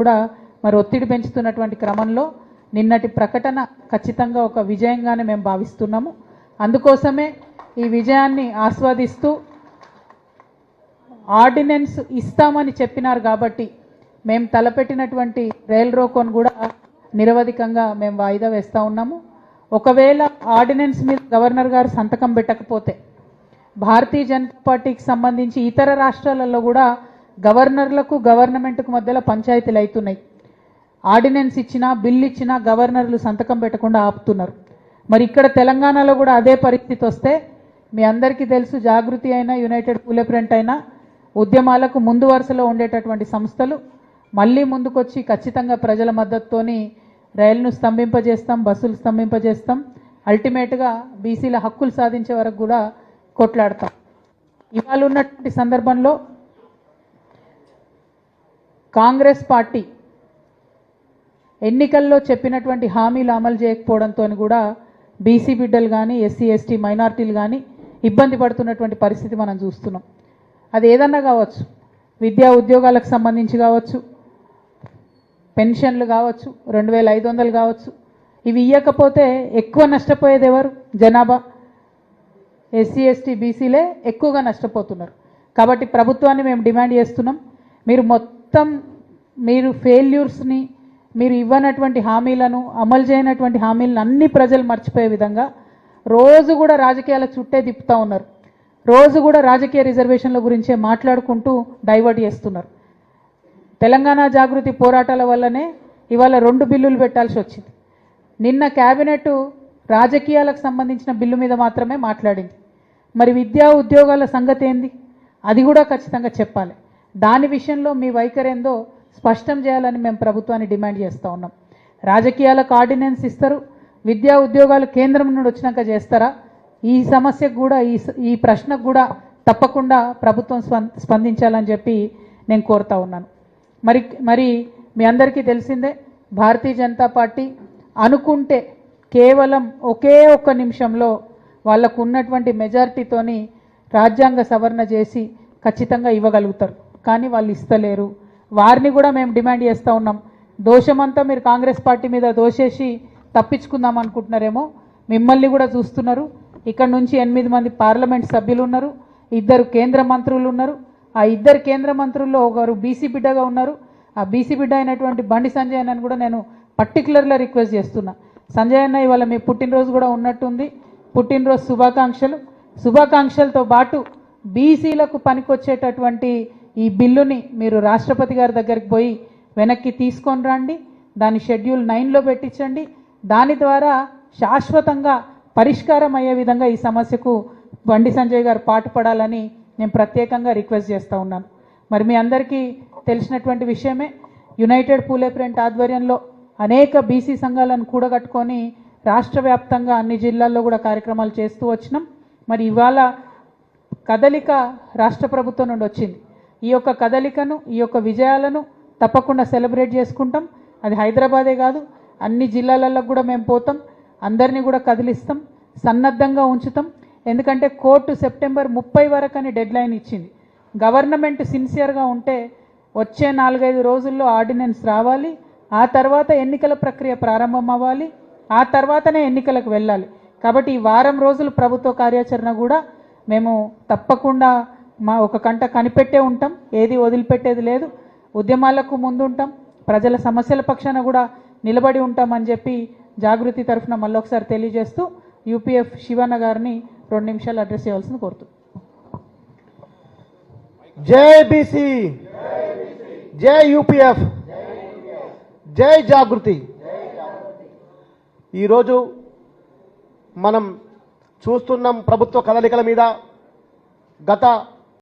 కూడా మరి ఒత్తిడి పెంచుతున్నటువంటి క్రమంలో నిన్నటి ప్రకటన ఖచ్చితంగా ఒక విజయంగానే మేము భావిస్తున్నాము. అందుకోసమే ఈ విజయాన్ని ఆస్వాదిస్తూ ఆర్డినెన్స్ ఇస్తామని చెప్పినారు కాబట్టి మేము తలపెట్టినటువంటి రైల్ రోకోను కూడా నిరవధికంగా మేము వాయిదా వేస్తూ ఉన్నాము. ఒకవేళ ఆర్డినెన్స్ మీద గవర్నర్ గారు సంతకం పెట్టకపోతే భారతీయ జనతా పార్టీకి సంబంధించి ఇతర రాష్ట్రాలలో కూడా గవర్నర్లకు గవర్నమెంట్కు మధ్యలో పంచాయతీలు అవుతున్నాయి. ఆర్డినెన్స్ ఇచ్చినా బిల్లు ఇచ్చినా గవర్నర్లు సంతకం పెట్టకుండా ఆపుతున్నారు. మరి ఇక్కడ తెలంగాణలో కూడా అదే పరిస్థితి వస్తే మీ అందరికీ తెలుసు, జాగృతి అయినా యునైటెడ్ పూలే ప్రింట్ అయినా ఉద్యమాలకు ముందు వరుసలో ఉండేటటువంటి సంస్థలు మళ్ళీ ముందుకొచ్చి ఖచ్చితంగా ప్రజల మద్దతుతోని రైలును స్తంభింపజేస్తాం, బస్సులు స్తంభింపజేస్తాం, అల్టిమేట్గా బీసీల హక్కులు సాధించే వరకు కూడా కొట్లాడతాం. ఇవాళ ఉన్నటువంటి సందర్భంలో కాంగ్రెస్ పార్టీ ఎన్నికల్లో చెప్పినటువంటి హామీలు అమలు చేయకపోవడంతో కూడా బీసీ బిడ్డలు కానీ ఎస్సీ ఎస్టీ మైనార్టీలు కానీ ఇబ్బంది పడుతున్నటువంటి పరిస్థితి మనం చూస్తున్నాం. అది ఏదన్నా కావచ్చు, విద్యా ఉద్యోగాలకు సంబంధించి కావచ్చు, పెన్షన్లు కావచ్చు, 2500 కావచ్చు. ఇవి ఇవ్వకపోతే ఎక్కువ నష్టపోయేది ఎవరు? జనాభా. ఎస్సీ ఎస్టీ బీసీలే ఎక్కువగా నష్టపోతున్నారు. కాబట్టి ప్రభుత్వాన్ని మేము డిమాండ్ చేస్తున్నాం, మీరు ఫెయిల్యూర్స్ని, మీరు ఇవ్వనటువంటి హామీలను, అమలు చేయనటువంటి హామీలను అన్ని ప్రజలు మర్చిపోయే విధంగా రోజు కూడా రాజకీయాల చుట్టే తిప్పుతూ ఉన్నారు. రోజు కూడా రాజకీయ రిజర్వేషన్ల గురించే మాట్లాడుకుంటూ డైవర్ట్ చేస్తున్నారు. తెలంగాణ జాగృతి పోరాటాల వల్లనే ఇవాళ 2 బిల్లులు పెట్టాల్సి వచ్చింది. నిన్న క్యాబినెట్ రాజకీయాలకు సంబంధించిన బిల్లు మీద మాత్రమే మాట్లాడింది. మరి విద్యా ఉద్యోగాల సంగతి ఏంది? అది కూడా ఖచ్చితంగా చెప్పాలి. దాని విషయంలో మీ వైఖరేందో స్పష్టం చేయాలని మేము ప్రభుత్వాన్ని డిమాండ్ చేస్తూ ఉన్నాం. రాజకీయాలకు ఆర్డినెన్స్ ఇస్తారు, విద్యా ఉద్యోగాలు కేంద్రం నుండి వచ్చినాక చేస్తారా? ఈ సమస్యకు కూడా ఈ ప్రశ్నకు కూడా తప్పకుండా ప్రభుత్వం స్పందించాలని చెప్పి నేను కోరుతా ఉన్నాను. మరి మీ అందరికీ తెలిసిందే, భారతీయ జనతా పార్టీ అనుకుంటే కేవలం ఒకే ఒక్క నిమిషంలో వాళ్లకు ఉన్నటువంటి మెజారిటీతోని రాజ్యాంగ సవరణ చేసి ఖచ్చితంగా ఇవ్వగలుగుతారు. కానీ వాళ్ళు ఇస్తలేరు. వారిని కూడా మేము డిమాండ్ చేస్తూ ఉన్నాం. దోషమంతా మీరు కాంగ్రెస్ పార్టీ మీద దోషేసి తప్పించుకుందాం అనుకుంటున్నారేమో. మిమ్మల్ని కూడా చూస్తున్నారు. ఇక్కడ నుంచి 8 మంది పార్లమెంట్ సభ్యులు ఉన్నారు, 2 కేంద్ర మంత్రులు ఉన్నారు. ఆ 2 కేంద్ర మంత్రుల్లో ఒకరు బీసీ బిడ్డగా ఉన్నారు. ఆ బీసీ బిడ్డ అయినటువంటి బండి సంజయ్ అన్నని కూడా నేను పర్టికులర్గా రిక్వెస్ట్ చేస్తున్నా. సంజయ్ అన్న ఇవాళ మీ పుట్టినరోజు కూడా ఉన్నట్టుంది. పుట్టినరోజు శుభాకాంక్షలతో పాటు బీసీలకు పనికొచ్చేటటువంటి ఈ బిల్లుని మీరు రాష్ట్రపతి గారి దగ్గరికి పోయి వెనక్కి తీసుకొని రండి. దాని షెడ్యూల్ 9లో పెట్టించండి. దాని ద్వారా శాశ్వతంగా పరిష్కారం అయ్యే విధంగా ఈ సమస్యకు బండి సంజయ్ గారు పాటుపడాలని నేను ప్రత్యేకంగా రిక్వెస్ట్ చేస్తూ ఉన్నాను. మరి మీ అందరికీ తెలిసినటువంటి విషయమే, యునైటెడ్ పూలే ప్రింట్ ఆధ్వర్యంలో అనేక బీసీ సంఘాలను కూడగట్టుకొని రాష్ట్ర వ్యాప్తంగా అన్ని జిల్లాల్లో కూడా కార్యక్రమాలు చేస్తూ వచ్చినాం. మరి ఇవాళ కదలిక రాష్ట్ర ప్రభుత్వం నుండి వచ్చింది. ఈ యొక్క కదలికను, ఈ యొక్క విజయాలను తప్పకుండా సెలబ్రేట్ చేసుకుంటాం. అది హైదరాబాదే కాదు, అన్ని జిల్లాలలో కూడా మేము పోతాం, అందరినీ కూడా కదిలిస్తాం, సన్నద్ధంగా ఉంచుతాం. ఎందుకంటే కోర్టు సెప్టెంబర్ 30 వరకు అని డెడ్లైన్ ఇచ్చింది. గవర్నమెంట్ సిన్సియర్గా ఉంటే వచ్చే 4-5 రోజుల్లో ఆర్డినెన్స్ రావాలి. ఆ తర్వాత ఎన్నికల ప్రక్రియ ప్రారంభం అవ్వాలి. ఆ తర్వాతనే ఎన్నికలకు వెళ్ళాలి. కాబట్టి ఈ వారం రోజులు ప్రభుత్వ కార్యాచరణ కూడా మేము తప్పకుండా ఒక కంట కనిపెట్టే ఉంటాం. ఏది వదిలిపెట్టేది లేదు. ఉద్యమాలకు ముందు ఉంటాం, ప్రజల సమస్యల పక్షాన కూడా నిలబడి ఉంటామని చెప్పి జాగృతి తరఫున మళ్ళొకసారి తెలియజేస్తూ యూపీఎఫ్ శివన్న గారిని 2 నిమిషాలు అడ్రస్ చేయాల్సింది కోరుతున్నాను. జై బీసీ, జై యూపీఎఫ్, జై జాగృతి. ఈరోజు మనం చూస్తున్నాం ప్రభుత్వ కదలికల మీద. గత